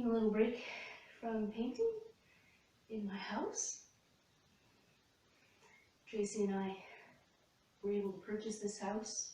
taking a little break from painting in my house. Tracy and I were able to purchase this house.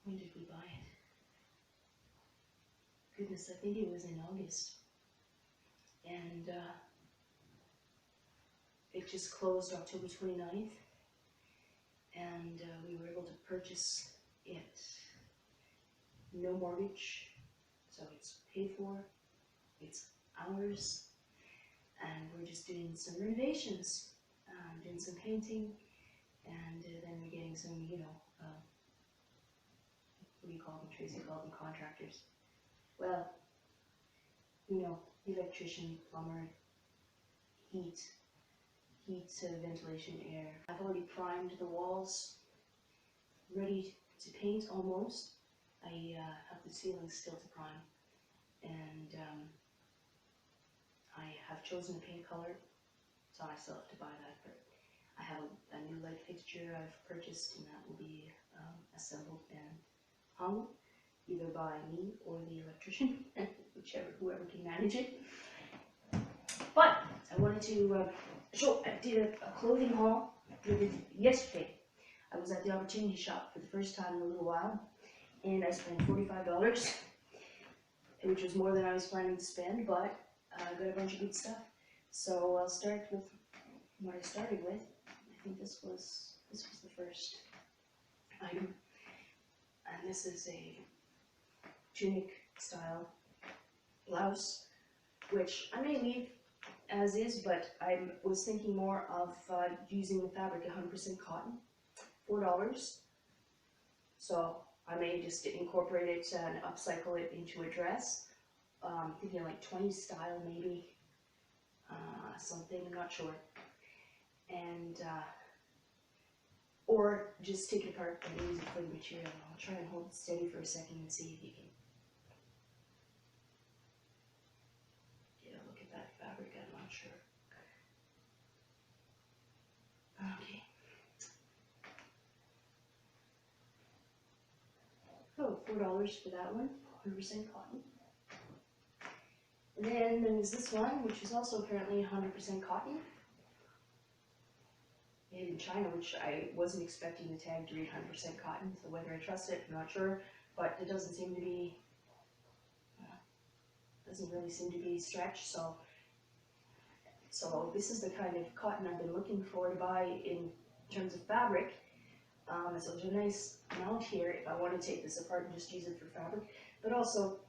When did we buy it? Goodness, I think it was in August. And it just closed October 29th. And we were able to purchase it. No mortgage, so it's paid for, it's ours, and we're just doing some renovations, doing some painting, and then we're getting some, what do you call them? Tracy called them contractors. Well, electrician, plumber, heat, ventilation, air. I've already primed the walls, ready to paint almost. I have the ceiling still to prime, and I have chosen a paint color, so I still have to buy that, but I have a new light fixture I've purchased, and that will be assembled and hung either by me or the electrician, whoever can manage it. But I wanted to show, I did a clothing haul yesterday. I was at the opportunity shop for the first time in a little while, and I spent $45, which was more than I was planning to spend, but I got a bunch of good stuff. So I'll start with what I started with. I think this was the first item, and this is a tunic style blouse, which I may leave as is, but I was thinking more of using the fabric 100% cotton, $4. So I may just incorporate it and upcycle it into a dress. Thinking like 20 style maybe, something, I'm not sure. And, or just take it apart and use it for the material. I'll try and hold it steady for a second and see if you can get a look at that fabric, I'm not sure. Okay. Oh, $4 for that one, 100% cotton. And then there's this one, which is also apparently 100% cotton. Made in China, which I wasn't expecting the tag to read 100% cotton, so whether I trust it, I'm not sure. But it doesn't seem to be, doesn't really seem to be stretched, so this is the kind of cotton I've been looking for to buy in terms of fabric. So there's a nice amount here if I want to take this apart and just use it for fabric. But also,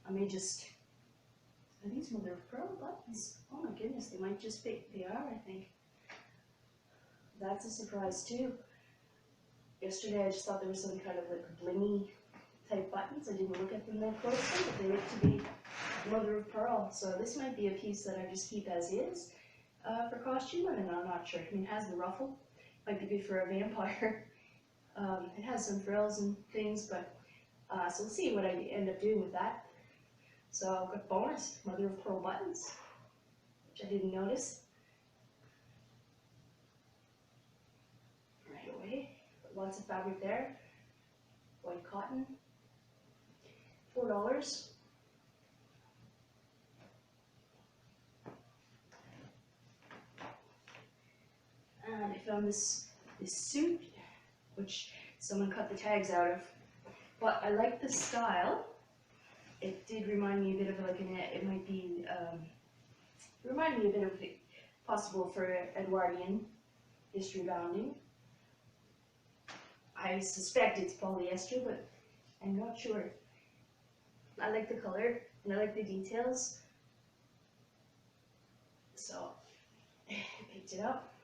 I may just, are these mother of pearl buttons? Oh my goodness, they might just be, they are, I think. That's a surprise too. Yesterday I just thought there was some kind of like blingy type buttons. I didn't look at them more closely, but they look to be mother of pearl. So this might be a piece that I just keep as is for costume, and I'm not sure. I mean, it has the ruffle. Might be good for a vampire. It has some frills and things, but so we'll see what I end up doing with that. So I've got bonus, mother of pearl buttons, which I didn't notice right away. Lots of fabric there. White cotton, $4. And I found this suit, which someone cut the tags out of, but I like the style. It did remind me a bit of like it might be, remind me a bit of possible for Edwardian history bounding. I suspect it's polyester, but I'm not sure. I like the color and I like the details, so I picked it up.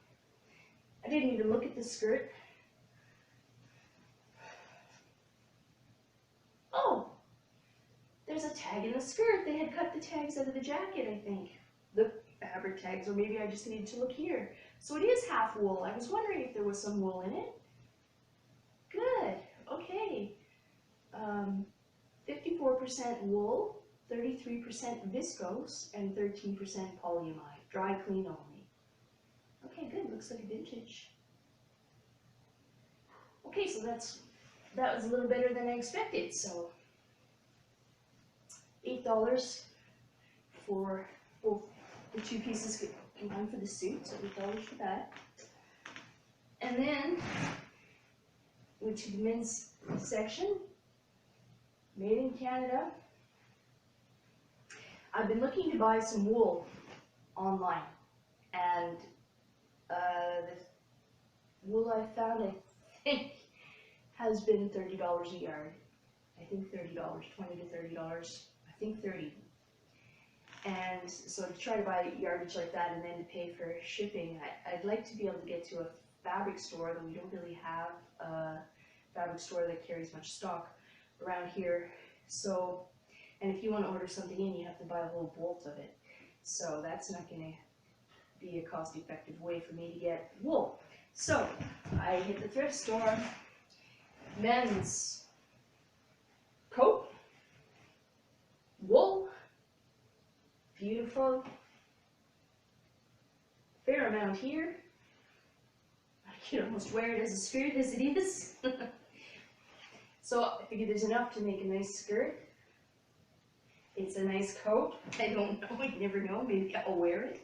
I didn't even look at the skirt. Oh, there's a tag in the skirt. They had cut the tags out of the jacket, I think. The fabric tags, or maybe I just needed to look here. So it is half wool. I was wondering if there was some wool in it. Good, okay. 54% wool, 33% viscose, and 13% polyamide. Dry clean only. Okay, good, looks like a vintage. Okay, so that was a little better than I expected, so $8 for both the two pieces combined for the suit, so $8 for that. And then went to the men's section, made in Canada. I've been looking to buy some wool online, and the wool I found, I think, has been $30 a yard. I think $30, $20 to $30. I think 30. And so to try to buy yardage like that and then to pay for shipping, I'd like to be able to get to a fabric store, though we don't really have a fabric store that carries much stock around here. So, and if you want to order something in, you have to buy a whole bolt of it. So that's not going to be a cost-effective way for me to get wool. So I hit the thrift store, men's coat, wool, beautiful, fair amount here. I can almost wear it as a skirt as it is. So I figured there's enough to make a nice skirt. It's a nice coat. I don't know, you never know, maybe I'll wear it.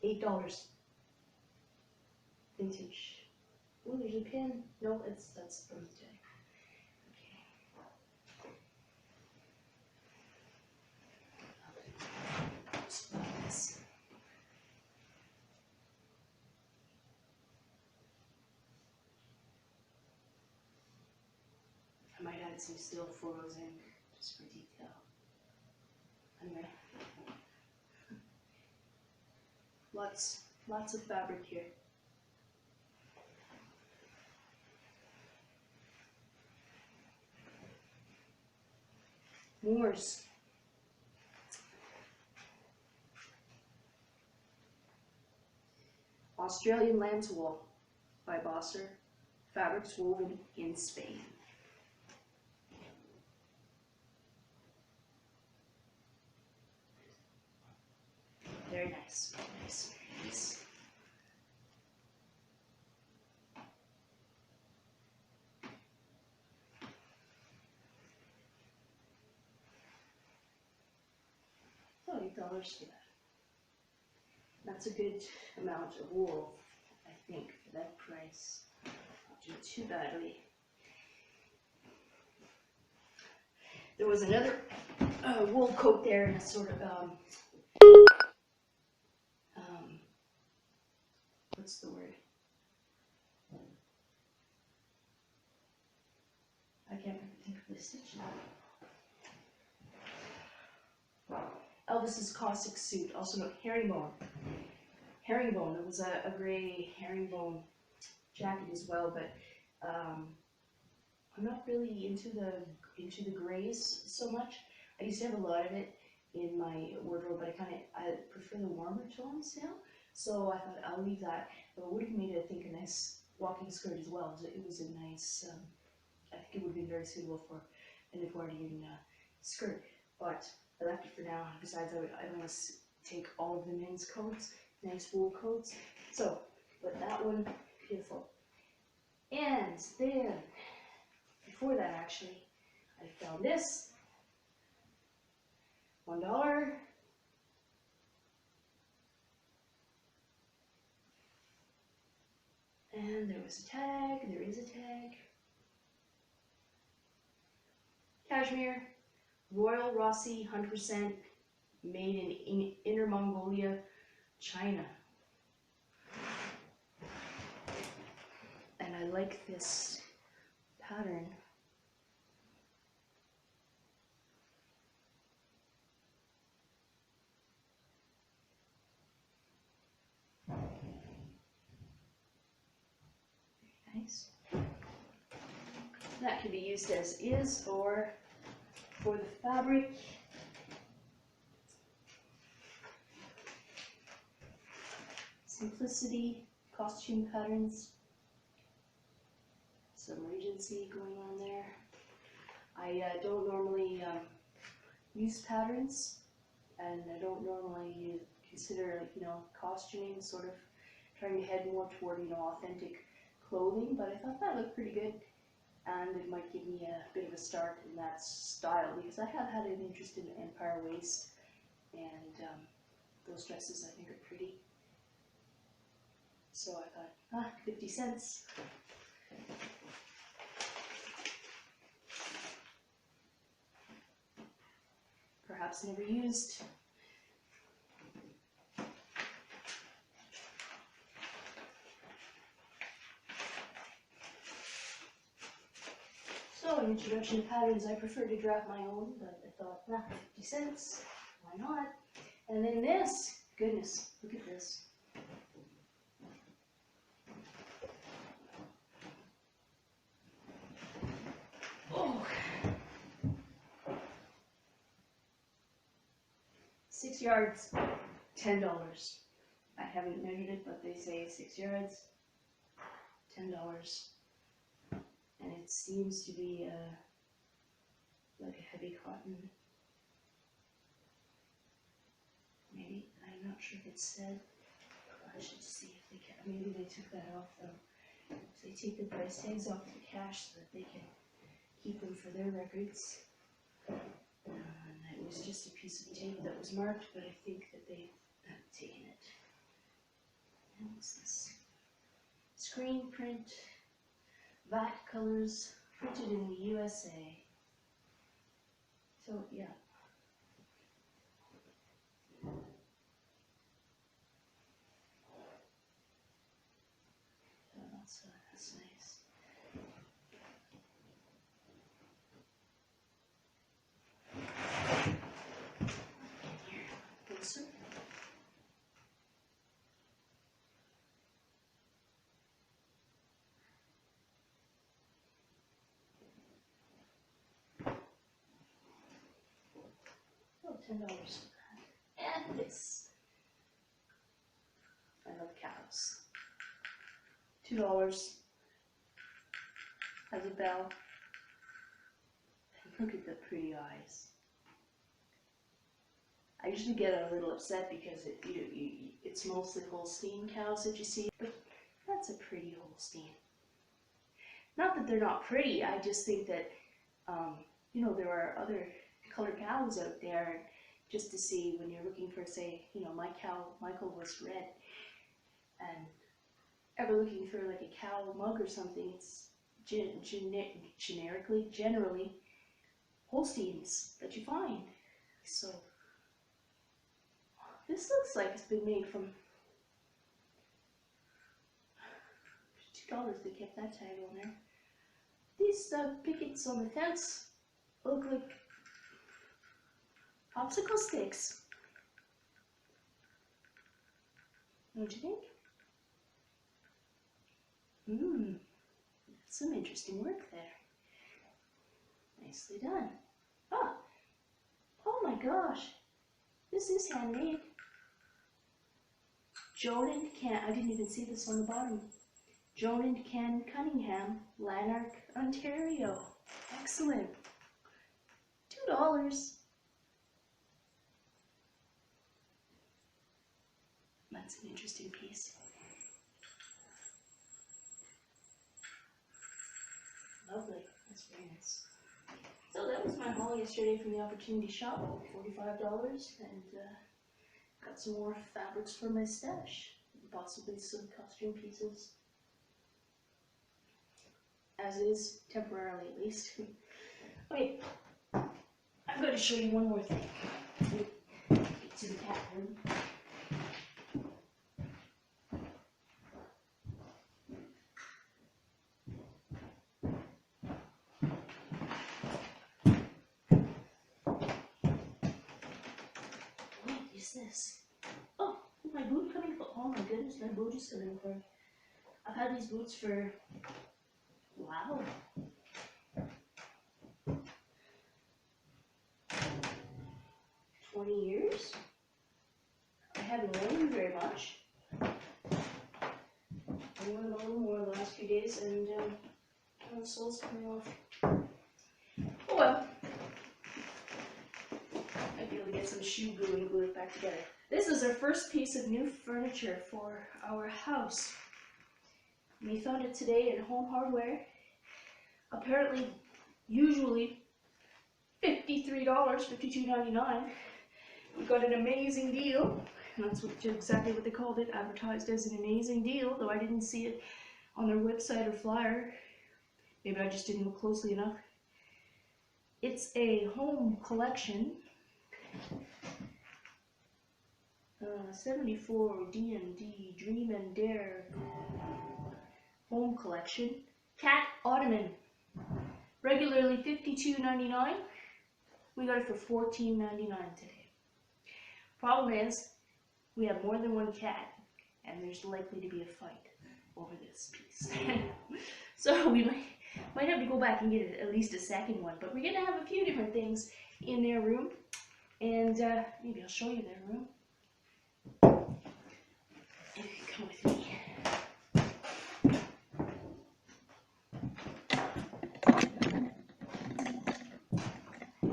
$8. Vintage. Oh, there's a pin. No, that's birthday. I might add some steel foils in just for detail. Anyway, lots of fabric here. Moors. Australian lamb's wool by Bosser. Fabrics woven in Spain. Very nice, nice, nice. So $8 for that. That's a good amount of wool, I think, for that price. Not do too badly. There was another wool coat there in a sort of what's the word? I can't think of the stitch now. Elvis's caustic suit, also known herringbone. Herringbone. It was a gray herringbone jacket as well, but I'm not really into the grays so much. I used to have a lot of it in my wardrobe, but I prefer the warmer tones now. So I thought I'll leave that. But it would have made it, I think, a nice walking skirt as well. It was a nice, I think it would have been very suitable for an Edwardian skirt. But I left it for now. Besides, I don't want to take all of the men's coats, nice wool coats. So, but that one, beautiful. And then, before that actually, I found this. $1. And there was a tag, there is a tag. Cashmere, Royal Rossi, 100%, made in Inner Mongolia, China. And I like this pattern. Nice. That can be used as is or for the fabric. Simplicity, costume patterns, some Regency going on there. I don't normally use patterns, and I don't normally consider, costuming, sort of trying to head more toward, authentic clothing, but I thought that looked pretty good. and it might give me a bit of a start in that style, because I have had an interest in empire waist, and those dresses I think are pretty. So I thought, 50 cents. Perhaps never used. So, in introduction to patterns, I prefer to draft my own, but I thought, 50 cents, why not? And then this, goodness, look at this. Oh, 6 yards, $10. I haven't measured it, but they say 6 yards, $10. And it seems to be like a heavy cotton. Maybe, I'm not sure if it said. I should see if they can. Maybe they took that off though. So they take the price tags off the cash so that they can keep them for their records. And it was just a piece of tape that was marked, but I think that they have taken it. And what's this? Screen print, VAT colors, printed in the USA. So yeah. Oh, that's nice. Here, closer. Oh, $10 for that. And this. I love cows. $2. Has a bell. And look at the pretty eyes. I usually get a little upset because it's mostly Holstein cows that you see, but that's a pretty Holstein. Not that they're not pretty, I just think that, there are other colored cows out there, just to see when you're looking for, say, my cow, Michael, was red, and ever looking for like a cow mug or something, it's generally Holsteins that you find. So this looks like it's been made from $2. They kept that tag on there. These pickets on the fence look like popsicle sticks. Don't you think? That's some interesting work there. Nicely done. Oh my gosh, this is handmade. Joan and Ken, I didn't even see this on the bottom. Joan and Ken Cunningham, Lanark, Ontario. Excellent. $2. That's an interesting piece. Lovely. That's very nice. So that was my haul yesterday from the Opportunity Shop. $45, and got some more fabrics for my stash. Possibly some costume pieces. As is, temporarily at least. Okay, I'm going to show you one more thing. Get to the cat room. What is this? Oh, my boot coming for? Oh my goodness, my boot is coming for. I've had these boots for. Wow. 20 years. I haven't worn them very much. I wore them a little more the last few days, and the sole's coming off. Oh well. I'd be able to get some shoe glue and glue it back together. This is our first piece of new furniture for our house. We found it today in Home Hardware. apparently, usually $53, $52.99. We got an amazing deal, and that's exactly what they called it, advertised as an amazing deal, though I didn't see it on their website or flyer. Maybe I just didn't look closely enough. It's a home collection. 74 D&D Dream and Dare home collection. Cat ottoman. Regularly $52.99. We got it for $14.99 today. Problem is, we have more than one cat, and there's likely to be a fight over this piece. So we might have to go back and get at least a second one, but we're gonna have a few different things in their room, and maybe I'll show you their room. You can come with me.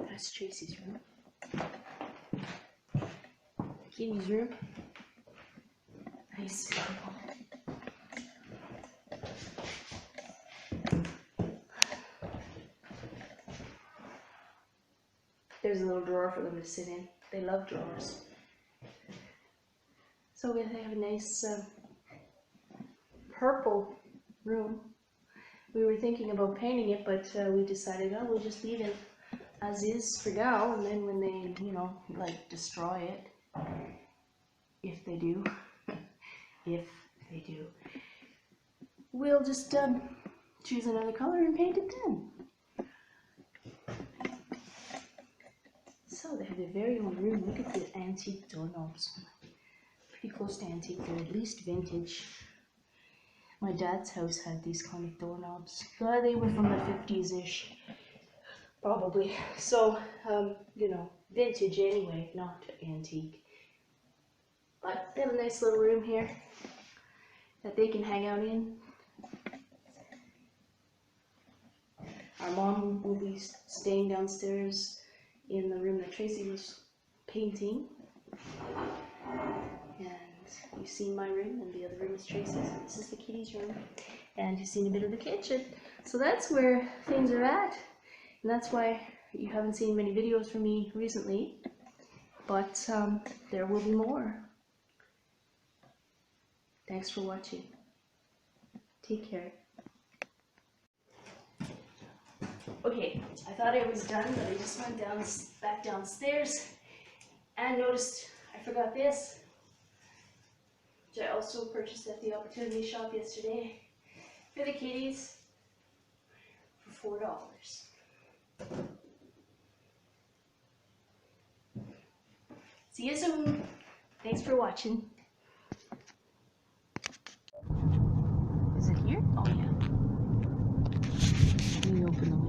That's Tracy's room. Kitty's room. Nice. There's a little drawer for them to sit in. They love drawers. So we have a nice purple room. We were thinking about painting it, but we decided, oh, we'll just leave it as is for now, and then when they, like destroy it, if they do, we'll just choose another color and paint it then. So they have their very own room. Look at the antique doorknobs. Pretty close to antique. They're at least vintage. My dad's house had these kind of doorknobs. They were from the 50s-ish. Probably. So, vintage anyway, not antique. But they have a nice little room here that they can hang out in. Our mom will be staying downstairs in the room that Tracy was painting. And you've seen my room, and the other room is Tracy's. This is the kitty's room. And you've seen a bit of the kitchen. So that's where things are at. And that's why you haven't seen many videos from me recently. But there will be more. Thanks for watching. Take care. Okay, I thought I was done, but I just went back downstairs and noticed I forgot this, which I also purchased at the Opportunity Shop yesterday for the kitties for $4. See you soon. Thanks for watching. Is it here? Oh yeah. Let me open the window.